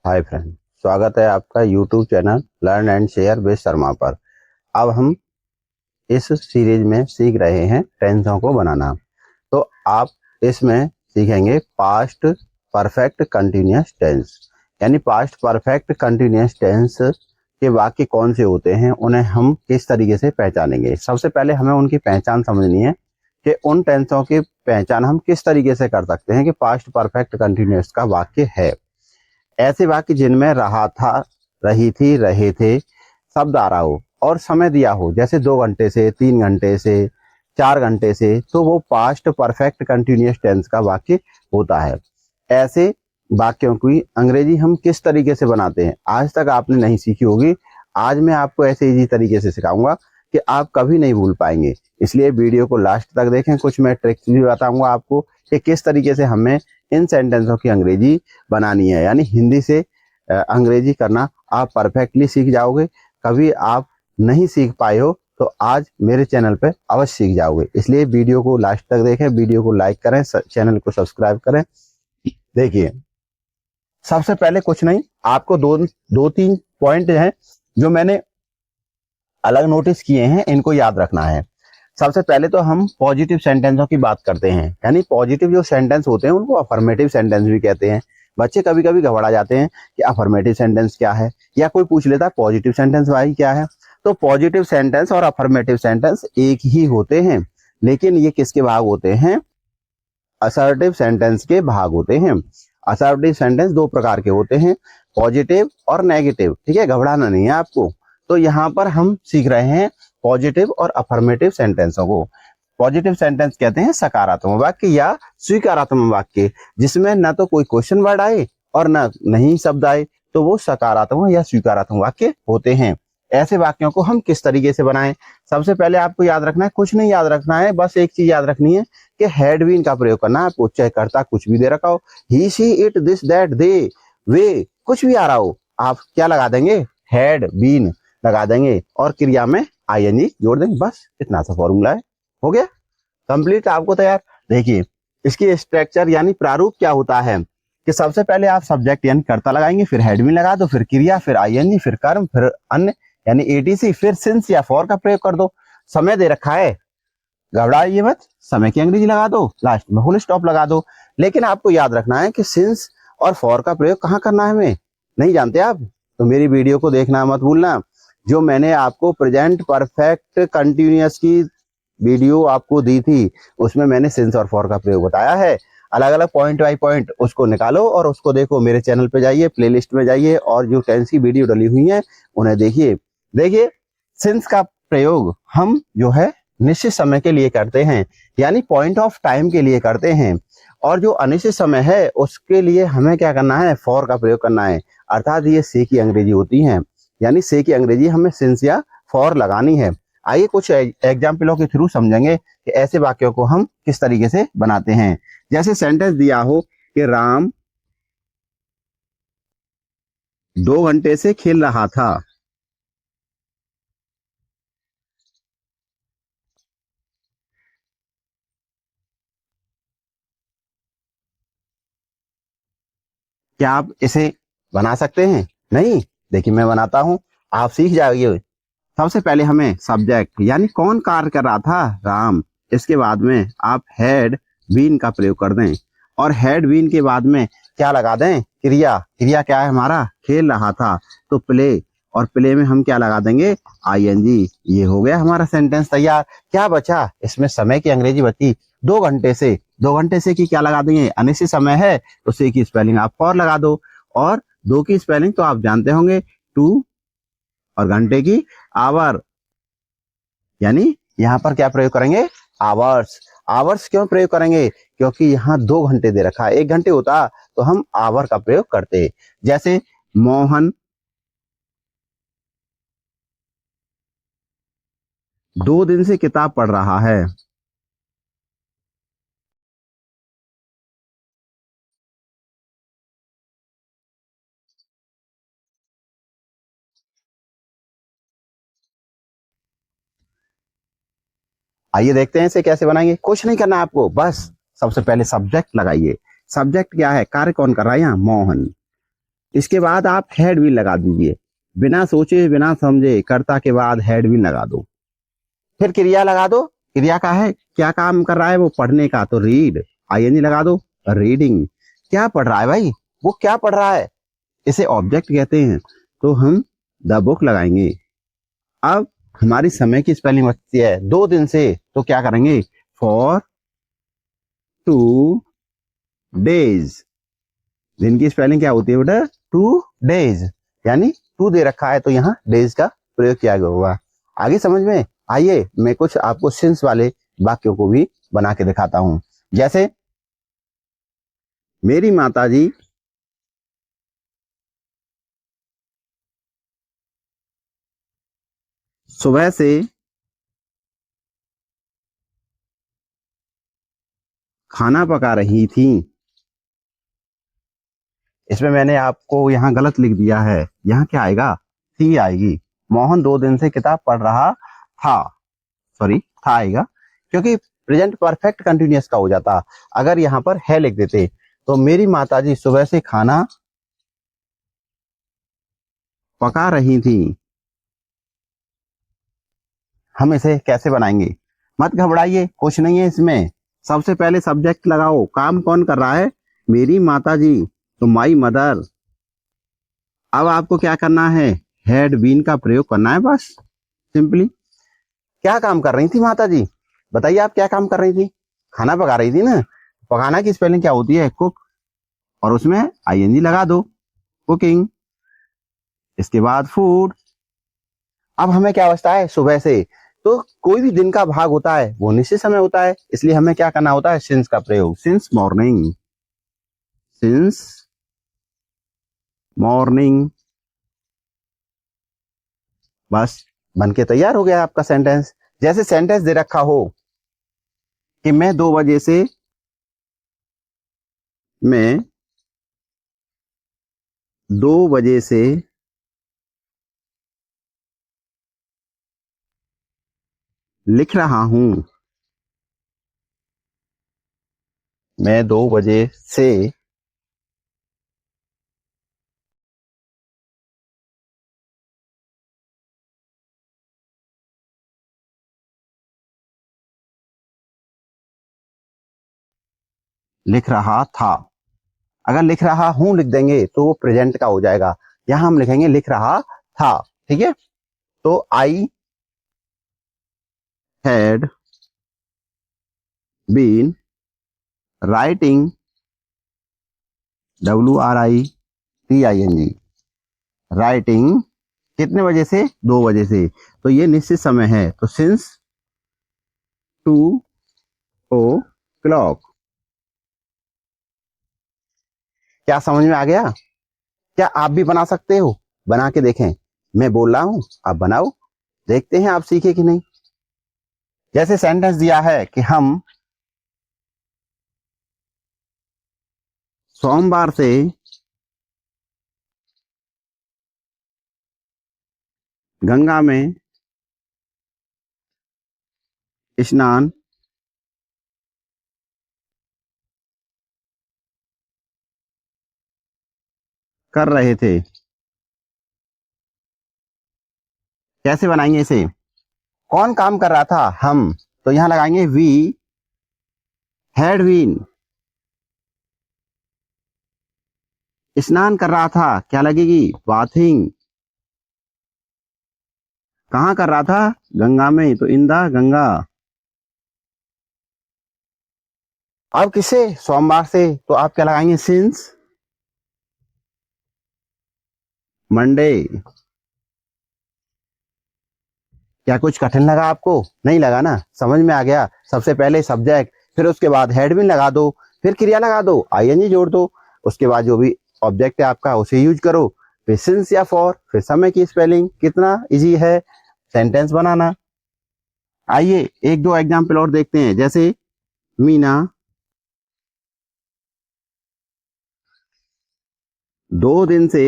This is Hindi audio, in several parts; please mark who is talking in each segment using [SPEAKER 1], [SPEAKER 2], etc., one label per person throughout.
[SPEAKER 1] हाय फ्रेंड, स्वागत है आपका YouTube channel learn and share with Sharma पर। अब हम इस सीरीज में सीख रहे हैं टेंसों को बनाना। तो आप इसमें सीखेंगे पास्ट परफेक्ट कंटिन्यूअस टेंस। यानी पास्ट परफेक्ट कंटिन्यूअस टेंस के वाक्य कौन से होते हैं, उन्हें हम किस तरीके से पहचानेंगे। सबसे पहले हमें उनकी पहचान समझनी है कि उन टेंसों की पहचान हम किस तरीके से कर सकते हैं कि पास्ट परफेक्ट कंटिन्यूअस का वाक्य है। ऐसे वाक्य जिनमें रहा था, रही थी, रहे थे शब्द आ रहा हो और समय दिया हो, जैसे 2 घंटे से, 3 घंटे से, 4 घंटे से, तो वो पास्ट परफेक्ट कंटिन्यूअस टेंस का वाक्य होता है। ऐसे वाक्यों की अंग्रेजी हम किस तरीके से बनाते हैं आज तक आपने नहीं सीखी होगी। आज मैं आपको ऐसे इजी तरीके से सिखाऊंगा कि आप कभी नहीं भूल पाएंगे। इसलिए वीडियो को लास्ट तक देखें। कुछ मैं ट्रिक्स भी बताऊंगा आपको कि किस तरीके से हमें इन सेंटेंसों की अंग्रेजी बनानी है। यानी हिंदी से अंग्रेजी करना आप परफेक्टली सीख जाओगे। कभी आप नहीं सीख पाए हो तो आज मेरे चैनल पे अवश्य सीख जाओगे। इसलिए वीडियो को लास्ट तक देखें, वीडियो को लाइक करें, चैनल को सब्सक्राइब करें। देखिए, सबसे पहले कुछ नहीं, आपको दो तीन पॉइंट हैं जो मैंने अलग नोटिस किए हैं, इनको याद रखना है। सबसे पहले तो हम पॉजिटिव सेंटेंसों की बात करते हैं। यानी पॉजिटिव जो सेंटेंस होते हैं उनको अफर्मेटिव सेंटेंस भी कहते हैं। बच्चे कभी कभी घबरा जाते हैं कि अफर्मेटिव सेंटेंस क्या है, या कोई पूछ लेता है पॉजिटिव सेंटेंस भाई क्या है। तो पॉजिटिव सेंटेंस और अफर्मेटिव सेंटेंस एक ही होते हैं, लेकिन ये किसके भाग होते हैं? असर्टिव सेंटेंस के भाग होते हैं। असर्टिव सेंटेंस 2 प्रकार के होते हैं, पॉजिटिव और नेगेटिव। ठीक है, घबराना नहीं है आपको। तो यहाँ पर हम सीख रहे हैं पॉजिटिव और अफर्मेटिव सेंटेंसों को। पॉजिटिव सेंटेंस कहते हैं सकारात्मक वाक्य या स्वीकारात्मक वाक्य, जिसमें न तो कोई क्वेश्चन वर्ड आए और न नहीं शब्द आए, तो वो सकारात्मक या स्वीकारात्मक वाक्य होते हैं। ऐसे वाक्यों को हम किस तरीके से बनाएं? सबसे पहले आपको याद रखना है, कुछ नहीं याद रखना है, बस एक चीज याद रखनी है कि हैड बीन का प्रयोग करना है आपको। चाहे कर्ता कुछ भी दे रखा हो, he see it this that the way, कुछ भी आ रहा हो, आप क्या लगा देंगे? हैड बीन लगा देंगे और क्रिया में आईएनजी जोड़ देंगे। बस इतना सा फॉर्मूला है, हो गया कंप्लीट, आपको तैयार। देखिए, इसकी स्ट्रक्चर यानी प्रारूप क्या होता है कि सबसे पहले आप सब्जेक्ट यानी कर्ता लगाएंगे, फिर हेड बीन लगा दो, फिर क्रिया, फिर आईएनजी, फिर कर्म, फिर अन्य यानी एटीसी, फिर सिंस या फॉर का प्रयोग कर दो। समय दे रखा है, घबराइए मत, समय की अंग्रेजी लगा दो, लास्ट में फुल स्टॉप लगा दो। लेकिन आपको याद रखना है कि सिंस और फॉर का प्रयोग कहाँ करना है हमें, नहीं जानते आप तो मेरी वीडियो को देखना मत भूलना। जो मैंने आपको प्रेजेंट परफेक्ट कंटिन्यूअस की वीडियो आपको दी थी, उसमें मैंने सिंस और फॉर का प्रयोग बताया है। अलग अलग पॉइंट बाई पॉइंट उसको निकालो और उसको देखो। मेरे चैनल पे जाइए, प्लेलिस्ट में जाइए और जो टेंस की वीडियो डली हुई है उन्हें देखिए। देखिए, सिंस का प्रयोग हम जो है निश्चित समय के लिए करते हैं, यानी पॉइंट ऑफ टाइम के लिए करते हैं। और जो अनिश्चित समय है उसके लिए हमें क्या करना है? फॉर का प्रयोग करना है। अर्थात ये से की अंग्रेजी होती है, यानी से की अंग्रेजी हमें सिंस या फॉर लगानी है। आइए कुछ एग्जाम्पलों के थ्रू समझेंगे कि ऐसे वाक्यों को हम किस तरीके से बनाते हैं। जैसे सेंटेंस दिया हो कि राम 2 घंटे से खेल रहा था। क्या आप इसे बना सकते हैं? नहीं, देखिए मैं बनाता हूं, आप सीख जाइए। सबसे पहले हमें सब्जेक्ट यानी कौन कार्य कर रहा था? राम। इसके बाद में आप हैड बीन का प्रयोग कर दें और हैड बीन के बाद में क्या लगा दें? क्रिया। क्रिया क्या है हमारा? खेल रहा था, तो प्ले, और प्ले में हम क्या लगा देंगे? आईएनजी। ये हो गया हमारा सेंटेंस तैयार। क्या बचा इसमें? समय की अंग्रेजी बची 2 घंटे से। 2 घंटे से की क्या लगा देंगे? अनिश्चित समय है तो से की स्पेलिंग आप फॉर लगा दो, और 2 की स्पेलिंग तो आप जानते होंगे, 2, और घंटे की आवर। यानी यहाँ पर क्या प्रयोग करेंगे? आवर्स। आवर्स क्यों प्रयोग करेंगे? क्योंकि यहाँ 2 घंटे दे रखा है, 1 घंटे होता तो हम आवर का प्रयोग करते। जैसे मोहन 2 दिन से किताब पढ़ रहा है। आइए देखते हैं इसे कैसे बनाएंगे। कुछ नहीं करना आपको, बस सबसे पहले सब्जेक्ट लगाइए। सब्जेक्ट क्या है? कार्य कौन कर रहा है यहाँ? मोहन। इसके बाद आप हैड बीन लगा दीजिए, बिना सोचे बिना समझे कर्ता के बाद हैड बीन लगा दो। फिर क्रिया लगा दो, क्रिया का है क्या काम कर रहा है वो, पढ़ने का, तो रीड, आईएनजी लगा दो, रीडिंग। क्या पढ़ रहा है भाई, वो क्या पढ़ रहा है, इसे ऑब्जेक्ट कहते हैं, तो हम द बुक लगाएंगे। अब हमारी समय की स्पेलिंग बचती है 2 दिन से, तो क्या करेंगे, फॉर 2 डेज। दिन की स्पेलिंग क्या होती है बेटा, 2 डेज, यानी 2 दे रखा है तो यहाँ डेज का प्रयोग किया गया होगा। आगे समझ में, आइए मैं कुछ आपको सिंस वाले वाक्यों को भी बना के दिखाता हूं। जैसे मेरी माताजी सुबह से खाना पका रही थी। इसमें मैंने आपको यहाँ गलत लिख दिया है, यहाँ क्या आएगा, थी आएगी। मोहन 2 दिन से किताब पढ़ रहा था, सॉरी था आएगा, क्योंकि प्रेजेंट परफेक्ट कंटिन्यूअस का हो जाता। अगर यहाँ पर है लिख देते तो मेरी माताजी सुबह से खाना पका रही थी। हम इसे कैसे बनाएंगे, मत घबराइए, कुछ नहीं है इसमें। सबसे पहले सब्जेक्ट लगाओ, काम कौन कर रहा है, मेरी माताजी, तो माई मदर। अब आपको क्या करना है, हैड बीन का प्रयोग करना है बस, सिंपली। क्या काम कर रही थी माताजी, बताइए आप क्या काम कर रही थी, खाना पका रही थी ना। पकाना की स्पेलिंग क्या होती है, कुक, और उसमें आईएनजी लगा दो, कुकिंग। इसके बाद फूड। अब हमें क्या बचता है, सुबह से, तो कोई भी दिन का भाग होता है वो निश्चित समय होता है, इसलिए हमें क्या करना होता है, सिंस का प्रयोग, सिंस मॉर्निंग, सिंस मॉर्निंग। बस बनके तैयार हो गया आपका सेंटेंस। जैसे सेंटेंस दे रखा हो कि मैं 2 बजे से लिख रहा हूं, मैं 2 बजे से लिख रहा था। अगर लिख रहा हूं लिख देंगे तो वो प्रेजेंट का हो जाएगा, यहां हम लिखेंगे लिख रहा था, ठीक है। तो I had been writing, WRITING, writing कितने बजे से, 2 बजे से, तो ये निश्चित समय है, तो सिंस 2 o'clock। क्या समझ में आ गया, क्या आप भी बना सकते हो, बना के देखें, मैं बोल रहा हूं आप बनाओ, देखते हैं आप सीखे कि नहीं। जैसे सेंटेंस दिया है कि हम सोमवार से गंगा में स्नान कर रहे थे। कैसे बनाएंगे इसे, कौन काम कर रहा था, हम, तो यहां लगाएंगे वी हैड बीन। स्नान कर रहा था, क्या लगेगी, बाथिंग। कहां कर रहा था, गंगा में, तो इन द गंगा। अब किसे, सोमवार से, तो आप क्या लगाएंगे, सिंस मंडे। क्या कुछ कठिन लगा आपको, नहीं लगा ना, समझ में आ गया। सबसे पहले सब्जेक्ट, फिर उसके बाद हैड बीन लगा दो, फिर क्रिया लगा दो, आईएनजी जोड़ दो, उसके बाद जो भी ऑब्जेक्ट है आपका उसे यूज करो, फिर सिंस या फॉर, फिर समय की स्पेलिंग, कितना इजी है सेंटेंस बनाना। आइए 1-2 एग्जाम्पल और देखते हैं। जैसे मीना 2 दिन से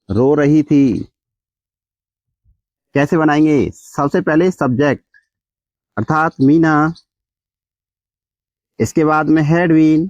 [SPEAKER 1] रो रही थी। कैसे बनाएंगे, सबसे पहले सब्जेक्ट अर्थात मीना, इसके बाद में हैड बीन,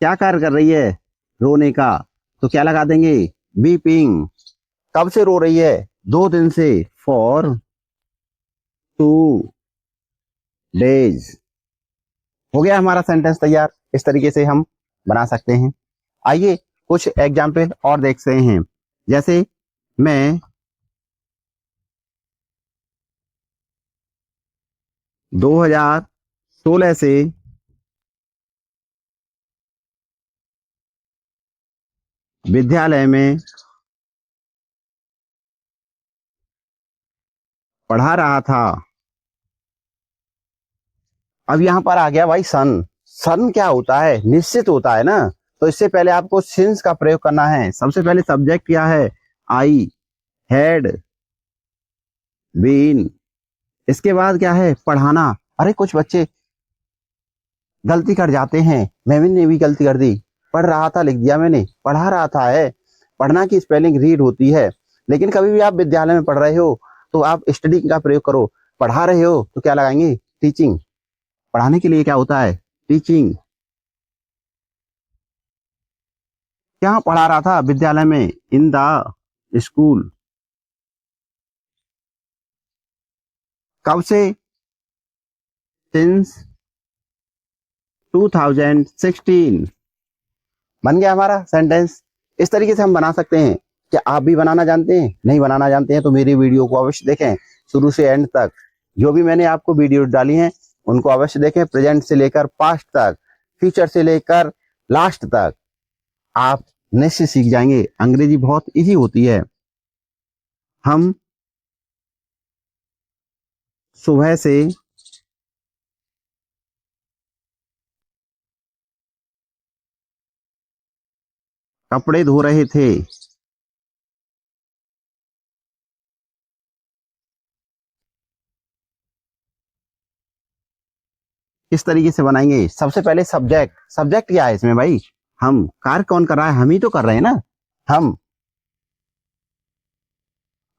[SPEAKER 1] क्या कार्य कर रही है? रोने का। तो क्या लगा देंगे? वीपिंग। कब से रो रही है? 2 दिन से। For 2 days। हो गया हमारा सेंटेंस तैयार। इस तरीके से हम बना सकते हैं। आइए कुछ एग्जाम्पल और देखते हैं। जैसे मैं 2016 से विद्यालय में पढ़ा रहा था। अब यहां पर आ गया भाई सन। सन क्या होता है? निश्चित होता है ना। तो इससे पहले आपको सिंस का प्रयोग करना है। सबसे पहले सब्जेक्ट क्या है? I had been. इसके बाद क्या है? पढ़ाना। अरे कुछ बच्चे गलती कर जाते हैं, मैंने भी गलती कर दी। पढ़ रहा था लिख दिया मैंने, पढ़ा रहा था है। पढ़ना की स्पेलिंग रीड होती है। लेकिन कभी भी आप विद्यालय में पढ़ रहे हो तो आप स्टडी का प्रयोग करो। पढ़ा रहे हो तो क्या लगाएंगे? टीचिंग। पढ़ाने के लिए क्या होता है? टीचिंग। क्या पढ़ा रहा था? विद्यालय में। In the school. कब से? सिंस 2016। बन गया हमारा सेंटेंस। इस तरीके से हम बना सकते हैं। क्या आप भी बनाना जानते हैं? नहीं बनाना जानते हैं तो मेरी वीडियो को अवश्य देखें शुरू से एंड तक। जो भी मैंने आपको वीडियो डाली हैं उनको अवश्य देखें, प्रेजेंट से लेकर पास्ट तक, फ्यूचर से लेकर लास्ट तक। आप निश्चित सीख जाएंगे। अंग्रेजी बहुत इजी होती है। हम सुबह से कपड़े धो रहे थे। किस तरीके से बनाएंगे? सबसे पहले सब्जेक्ट। सब्जेक्ट क्या है इसमें भाई? हम। कार्य कौन कर रहा है? हम ही तो कर रहे हैं ना। हम।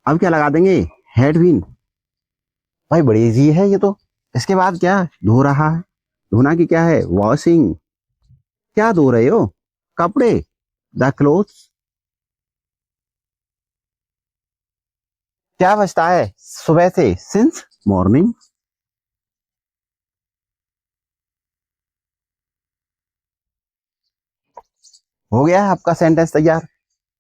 [SPEAKER 1] अब क्या लगा देंगे? Had been. भाई बड़ी इजी है ये तो। इसके बाद क्या? धो रहा है। धोना की क्या है? वॉशिंग। क्या धो रहे हो? कपड़े। The clothes. क्या बचता है? सुबह से। Since morning. हो गया है आपका सेंटेंस तैयार।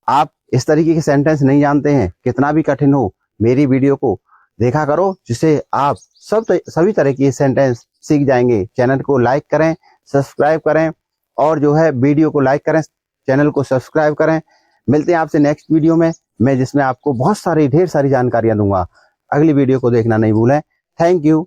[SPEAKER 1] आप इस तरीके के सेंटेंस नहीं जानते हैं, कितना भी कठिन हो, मेरी वीडियो को देखा करो, जिससे आप सभी तरह की सेंटेंस सीख जाएंगे। चैनल को लाइक करें, सब्सक्राइब करें, और जो है वीडियो को लाइक करें, चैनल को सब्सक्राइब करें। मिलते हैं आपसे नेक्स्ट वीडियो में, मैं जिसमें आपको बहुत सारी ढेर सारी जानकारियां दूंगा। अगली वीडियो को देखना नहीं भूलें। Thank you.